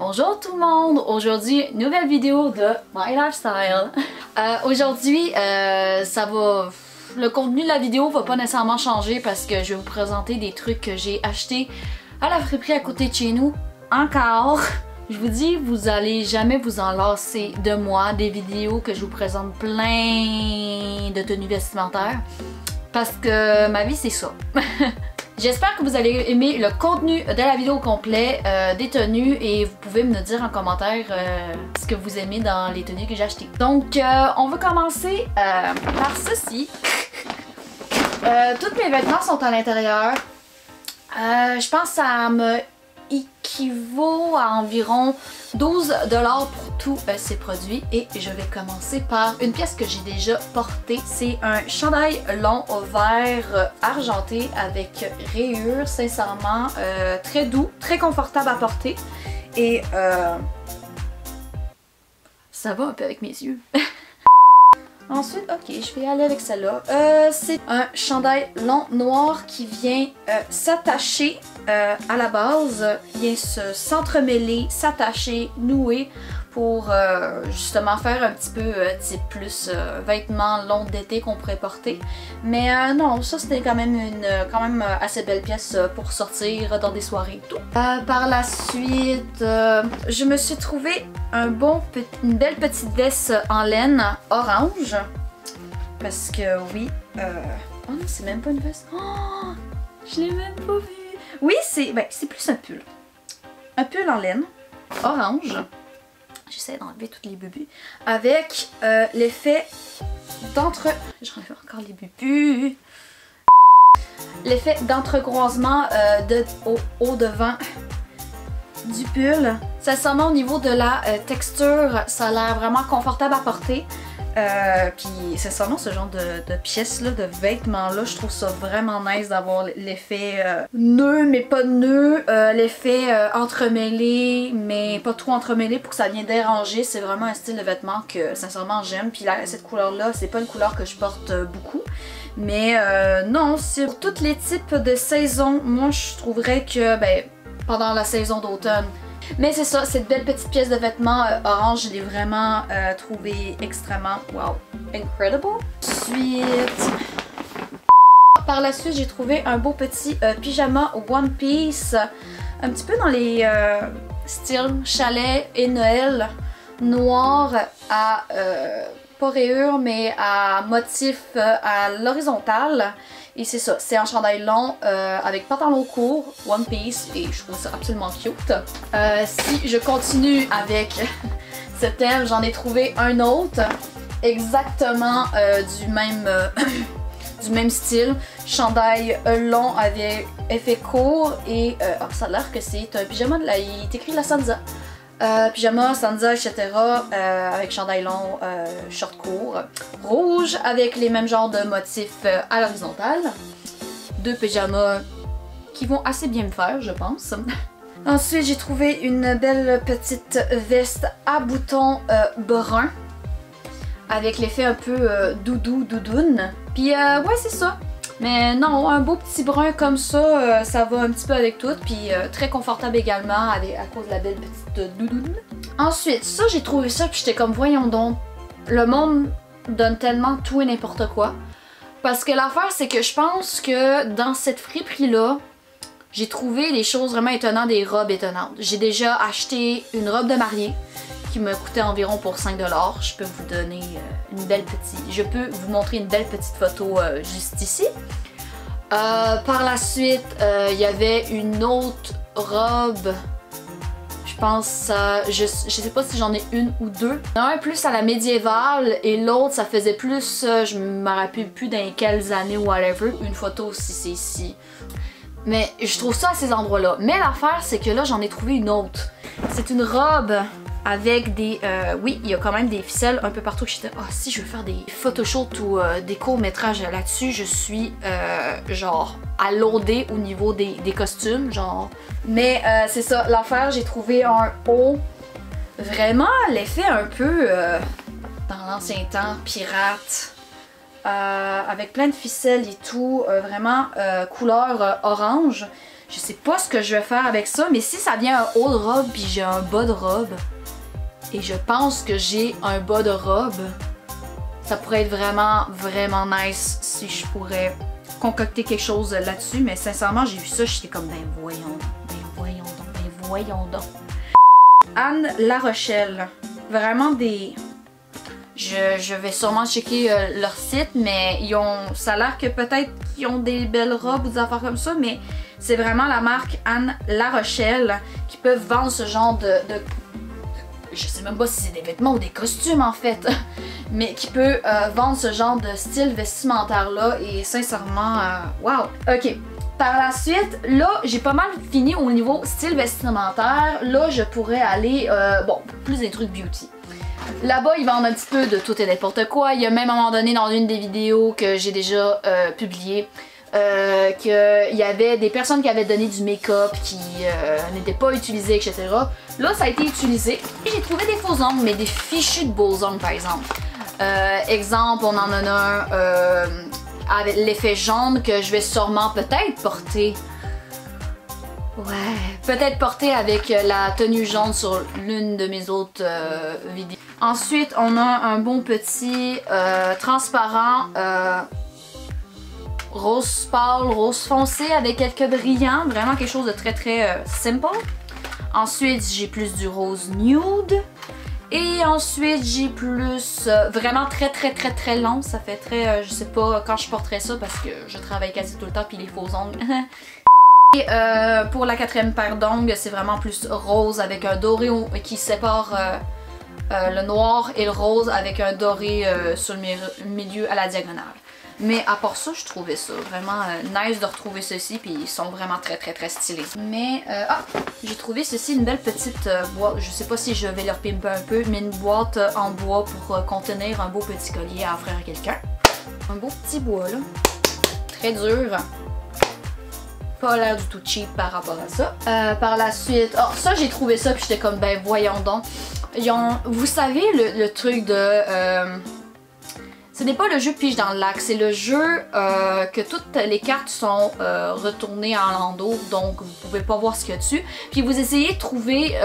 Bonjour tout le monde! Aujourd'hui, nouvelle vidéo de My Lifestyle. Aujourd'hui, le contenu de la vidéo va pas nécessairement changer parce que je vais vous présenter des trucs que j'ai achetés à la friperie à côté de chez nous. Encore! Je vous dis, vous allez jamais vous en lasser de moi, des vidéos que je vous présente plein de tenues vestimentaires. Parce que ma vie, c'est ça. J'espère que vous allez aimer le contenu de la vidéo au complet des tenues et vous pouvez me dire en commentaire ce que vous aimez dans les tenues que j'ai achetées. Donc, on va commencer par ceci. Tous mes vêtements sont à l'intérieur. Je pense que ça me équivaut à environ 12 $ pour tous ces produits et je vais commencer par une pièce que j'ai déjà portée. C'est un chandail long vert argenté avec rayures, sincèrement très doux, très confortable à porter et ça va un peu avec mes yeux. Ensuite, ok, je vais aller avec celle-là. C'est un chandail long noir qui vient s'attacher à la base, vient s'entremêler, s'attacher, nouer pour justement faire un petit peu type plus vêtements longs d'été qu'on pourrait porter. Mais non, ça c'était quand même une assez belle pièce pour sortir dans des soirées et tout. Par la suite, je me suis trouvé une belle petite veste en laine orange. Parce que oui, oh non, c'est même pas une veste. Oh, je l'ai même pas vu. Oui, c'est plus un pull. Un pull en laine orange. J'essaie d'enlever toutes les bubus. Avec l'effet j'enlève encore les bubus. L'effet d'entrecroisement au haut devant du pull. Sincèrement, au niveau de la texture, ça a l'air vraiment confortable à porter. Puis sincèrement, ce genre de pièces là, de vêtements là, je trouve ça vraiment nice d'avoir l'effet nœud mais pas nœud, l'effet entremêlé mais pas trop entremêlé pour que ça vienne déranger. C'est vraiment un style de vêtement que sincèrement j'aime. Puis là, cette couleur là, c'est pas une couleur que je porte beaucoup. Mais non, c'est pour tous les types de saisons. Moi je trouverais que pendant la saison d'automne. Mais c'est ça, cette belle petite pièce de vêtements orange, je l'ai vraiment trouvée extrêmement, wow, incredible. Ensuite, par la suite, j'ai trouvé un beau petit pyjama One Piece, un petit peu dans les styles chalet et Noël, noir à, pas rayures, mais à motif à l'horizontale. Et c'est ça, c'est un chandail long avec pantalon court, One Piece, et je trouve ça absolument cute. Si je continue avec ce thème, j'en ai trouvé un autre, exactement du même style. Chandail long avec effet court et ça a l'air que c'est un pyjama, il est écrit la Sansa. Pyjama, Sansa, etc. Avec chandail long, short court. Rouge avec les mêmes genres de motifs à l'horizontale. Deux pyjamas qui vont assez bien me faire, je pense. Ensuite, j'ai trouvé une belle petite veste à boutons brun. Avec l'effet un peu doudoune. Puis ouais, c'est ça. Mais non, un beau petit brun comme ça, ça va un petit peu avec tout. Puis très confortable également à cause de la belle petite doudoune. Ensuite, ça, j'ai trouvé ça puis j'étais comme, voyons donc, le monde donne tellement tout et n'importe quoi. Parce que l'affaire, c'est que je pense que dans cette friperie-là, j'ai trouvé des choses vraiment étonnantes, des robes étonnantes. J'ai déjà acheté une robe de mariée qui me coûtait environ pour 5 $. Je peux vous donner je peux vous montrer une belle petite photo juste ici. Par la suite, il y avait une autre robe. Je pense, je sais pas si j'en ai une ou deux. Un plus à la médiévale et l'autre ça faisait plus, je me rappelle plus dans quelles années ou whatever. Une photo aussi, c'est ici. Mais je trouve ça à ces endroits-là. Mais l'affaire, c'est que là, j'en ai trouvé une autre. C'est une robe avec des... oui, il y a quand même des ficelles un peu partout. J'étais, ah, si je veux faire des photoshoots ou des courts-métrages là-dessus, je suis genre à loader au niveau des costumes, genre. Mais c'est ça, l'affaire, j'ai trouvé un haut. Vraiment l'effet un peu dans l'ancien temps, pirate. Avec plein de ficelles et tout, vraiment couleur orange. Je sais pas ce que je vais faire avec ça, mais si ça vient un haut de robe puis j'ai un bas de robe, et je pense que j'ai un bas de robe, ça pourrait être vraiment, vraiment nice si je pourrais concocter quelque chose là-dessus. Mais sincèrement, j'ai vu ça, j'étais comme, ben voyons donc, ben voyons donc. Anne La Rochelle. Vraiment des... Je vais sûrement checker leur site, mais ça a l'air que peut-être qu'ils ont des belles robes ou des affaires comme ça, mais c'est vraiment la marque Anne La Rochelle qui peuvent vendre ce genre de je sais même pas si c'est des vêtements ou des costumes en fait, mais qui peut vendre ce genre de style vestimentaire là et sincèrement, wow! Ok, par la suite, là j'ai pas mal fini au niveau style vestimentaire, là je pourrais aller, bon, plus des trucs beauty. Là-bas, ils vendent un petit peu de tout et n'importe quoi. Il y a même à un moment donné dans une des vidéos que j'ai déjà publiées, qu'il y avait des personnes qui avaient donné du make-up qui n'étaient pas utilisées, etc. Là, ça a été utilisé. J'ai trouvé des faux ongles, mais des fichus de beaux ongles, par exemple. Exemple, on en a un avec l'effet jaune que je vais sûrement peut-être porter. Ouais, peut-être porter avec la tenue jaune sur l'une de mes autres vidéos. Ensuite, on a un bon petit transparent rose pâle, rose foncé avec quelques brillants. Vraiment quelque chose de très très simple. Ensuite, j'ai plus du rose nude. Et ensuite, j'ai plus vraiment très très très très long. Ça fait très, je sais pas quand je porterai ça parce que je travaille quasi tout le temps puis les faux ongles. Et pour la quatrième paire d'ongles, c'est vraiment plus rose avec un doré qui sépare le noir et le rose avec un doré sur le milieu à la diagonale. Mais à part ça, je trouvais ça vraiment nice de retrouver ceci, puis ils sont vraiment très très très stylés. Mais, j'ai trouvé ceci, une belle petite boîte, je sais pas si je vais leur pimper un peu, mais une boîte en bois pour contenir un beau petit collier à offrir à quelqu'un. Un beau petit bois là, très dur. Pas l'air du tout cheap par rapport à ça. Par la suite, ça j'ai trouvé ça puis j'étais comme ben voyons donc. Vous savez le truc de... ce n'est pas le jeu pige dans le lac, c'est le jeu que toutes les cartes sont retournées en landau, donc vous pouvez pas voir ce qu'il y a dessus. Puis vous essayez de trouver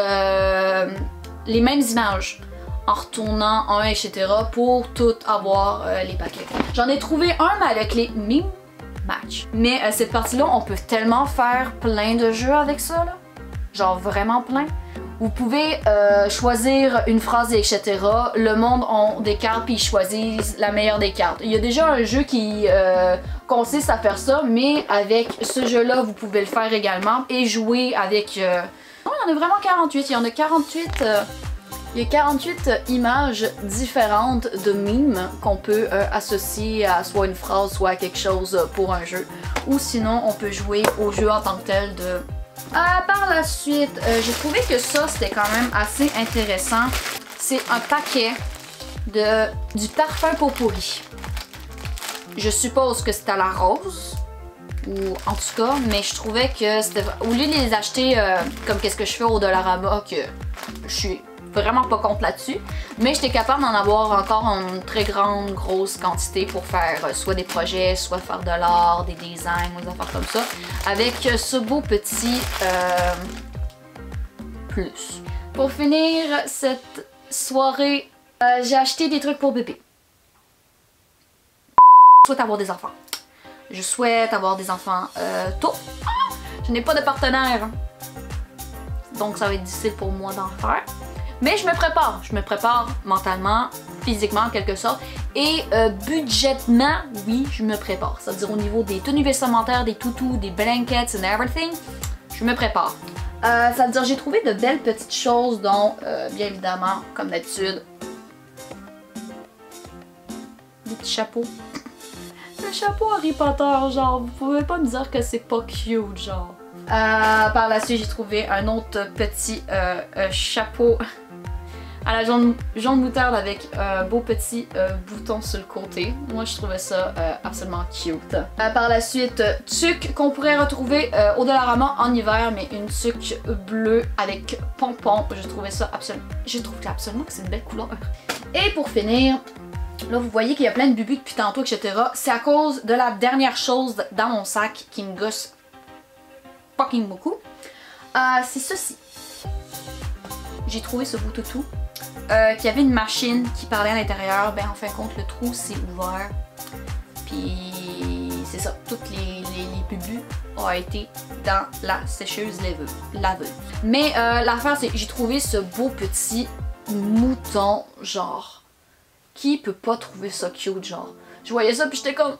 les mêmes images en retournant un, etc. pour toutes avoir les paquets. J'en ai trouvé un avec les mimes. Match. Mais cette partie-là, on peut tellement faire plein de jeux avec ça, là. Genre vraiment plein. Vous pouvez choisir une phrase, etc. Le monde ont des cartes puis ils choisissent la meilleure des cartes. Il y a déjà un jeu qui consiste à faire ça, mais avec ce jeu-là, vous pouvez le faire également et jouer avec... Non, il y en a vraiment 48. Il y en a 48... Il y a 48 images différentes de mimes qu'on peut associer à soit une phrase, soit à quelque chose pour un jeu. Ou sinon, on peut jouer au jeu en tant que tel de... par la suite, j'ai trouvé que ça, c'était quand même assez intéressant. C'est un paquet du parfum pot-pourri. Je suppose que c'est à la rose. Ou en tout cas, mais je trouvais que c'était... Au lieu de les acheter comme qu'est-ce que je fais au Dollarama, que je suis... vraiment pas contre là-dessus, mais j'étais capable d'en avoir encore une très grande grosse quantité pour faire soit des projets, soit faire de l'art, des designs ou des affaires comme ça, avec ce beau petit plus. Pour finir cette soirée, j'ai acheté des trucs pour bébé. Je souhaite avoir des enfants. Je souhaite avoir des enfants tôt. Je n'ai pas de partenaire, donc ça va être difficile pour moi d'en faire. Mais je me prépare mentalement, physiquement en quelque sorte, et budgétement, oui, je me prépare. C'est-à-dire au niveau des tenues vestimentaires, des toutous, des blankets and everything, je me prépare. Ça veut dire j'ai trouvé de belles petites choses dont, bien évidemment, comme d'habitude, des petits chapeaux. Le chapeau Harry Potter, genre, vous pouvez pas me dire que c'est pas cute, genre. Par la suite, j'ai trouvé un autre petit chapeau à la jaune moutarde avec un beau petit bouton sur le côté. Moi, je trouvais ça absolument cute. Par la suite, tuque qu'on pourrait retrouver au Dollarama en hiver, mais une tuque bleue avec pompon. Je trouvais ça absolument... Je trouve absolument que c'est une belle couleur. Et pour finir, là, vous voyez qu'il y a plein de bubus depuis tantôt, etc. C'est à cause de la dernière chose dans mon sac qui me gosse fucking beaucoup. C'est ceci. J'ai trouvé ce beau toutou. Qu'il y avait une machine qui parlait à l'intérieur. Ben en fin de compte, le trou s'est ouvert. Puis c'est ça, toutes les pubus ont été dans la sécheuse laveuse. Mais l'affaire, c'est que j'ai trouvé ce beau petit mouton, genre, qui peut pas trouver ça cute, genre. Je voyais ça puis j'étais comme...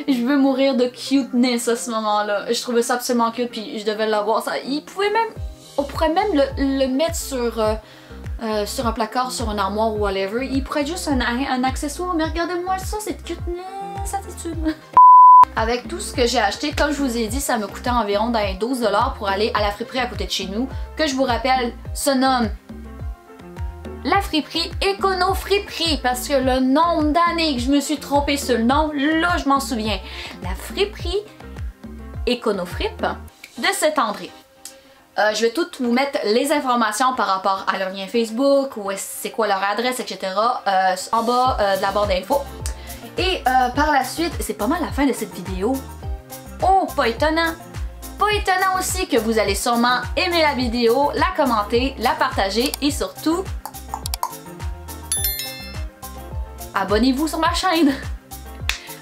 Je veux mourir de cuteness à ce moment-là. Je trouvais ça absolument cute puis je devais l'avoir. On pourrait même le mettre sur un placard, sur un armoire ou whatever. Il pourrait être juste un accessoire, mais regardez-moi ça, cette cuteness attitude. Avec tout ce que j'ai acheté, comme je vous ai dit, ça me coûtait environ dans les 12 $ pour aller à la friperie à côté de chez nous, que je vous rappelle se nomme la friperie Écono-Friperie, parce que le nombre d'années que je me suis trompée sur le nom, là je m'en souviens. La friperie Écono-Fripe de Saint-André. Je vais toutes vous mettre les informations par rapport à leur lien Facebook, ou c'est quoi leur adresse, etc. En bas de la barre d'infos. Et par la suite, c'est pas mal la fin de cette vidéo. Oh, pas étonnant! Pas étonnant aussi que vous allez sûrement aimer la vidéo, la commenter, la partager et surtout... abonnez-vous sur ma chaîne!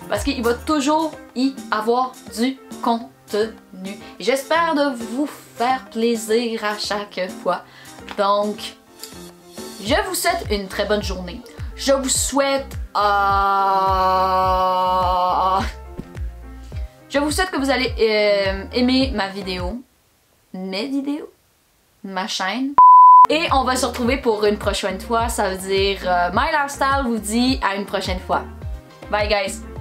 Parce qu'il va toujours y avoir du contenu. J'espère de vous faire plaisir à chaque fois. Donc, je vous souhaite une très bonne journée. Je vous souhaite... je vous souhaite que vous allez aimer ma vidéo. Mes vidéos. Ma chaîne. Et on va se retrouver pour une prochaine fois. Ça veut dire My Lifestyle vous dit à une prochaine fois. Bye guys!